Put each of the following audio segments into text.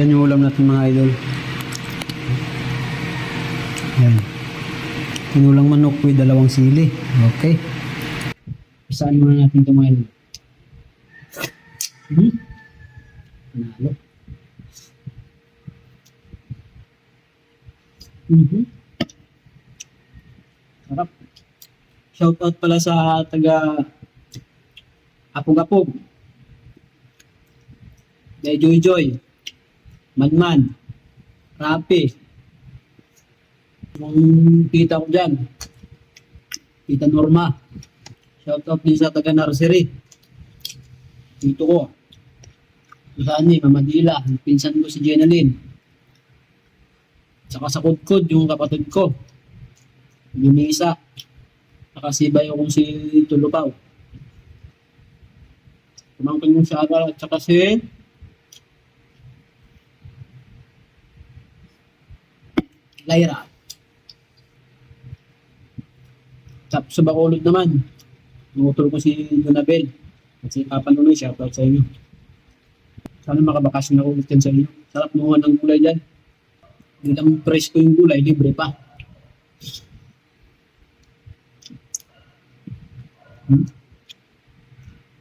Yan yung ulam natin mga idol. Yan. Tinulang manok with dalawang sili. Okay. Isaan muna natin ito mga idol. Panalo. Sarap. Shoutout pala sa taga Apog-Apog. Kay Joy Joy. Manman. Rapi. Yung tita ko dyan. Tita Norma. Shoutout din sa taga nursery. Dito ko. Saan ni Mama Dila. Pinsan ko si Jenaline. Saka sa Kudkud, yung kapatid ko. Yung Nisa. Nakasibay akong si Tulupaw. Kumangkin yung Shara at saka si Lyra. Tapos sa Bacolod naman, nangutol ko si Donabel at si Papa Nunoy, shoutout sa inyo. Sana makabakasyon na ulit yan sa inyo. Sarap nuha ng gulay dyan. Hindi lang presko yung gulay, libre pa.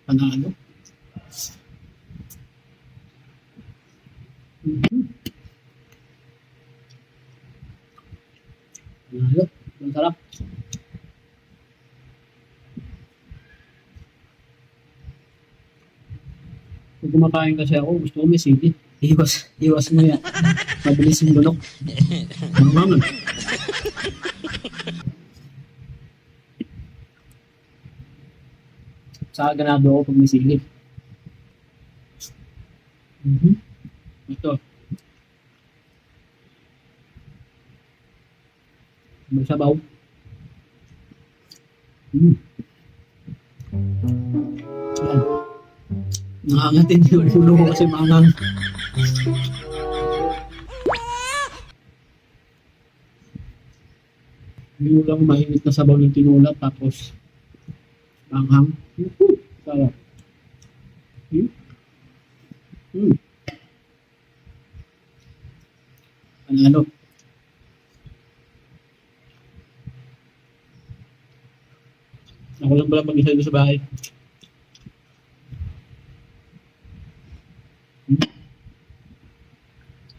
Panalo. Panalo. Ang sarap. Kung kumakain kasi ako, gusto ko may sili. Iwas mo yan. Mabilis yung lunok. Mangangan. Saka ganado ako pag may sili. Ito. May sabaw. Yan. Nangangatin yung ulo ko kasi mangang. Yung lang mainit na sabaw ng tinula tapos manghang. Sarap. Panalo. Ako lang pala mag-isa dito sa bahay.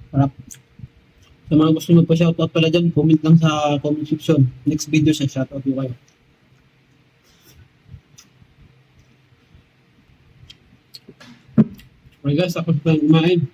Sarap. Sa mga gusto magpa-shoutout pala dyan, comment lang sa comment section. Next video siya, shoutout ko kayo. Okay guys, tapos na kumain.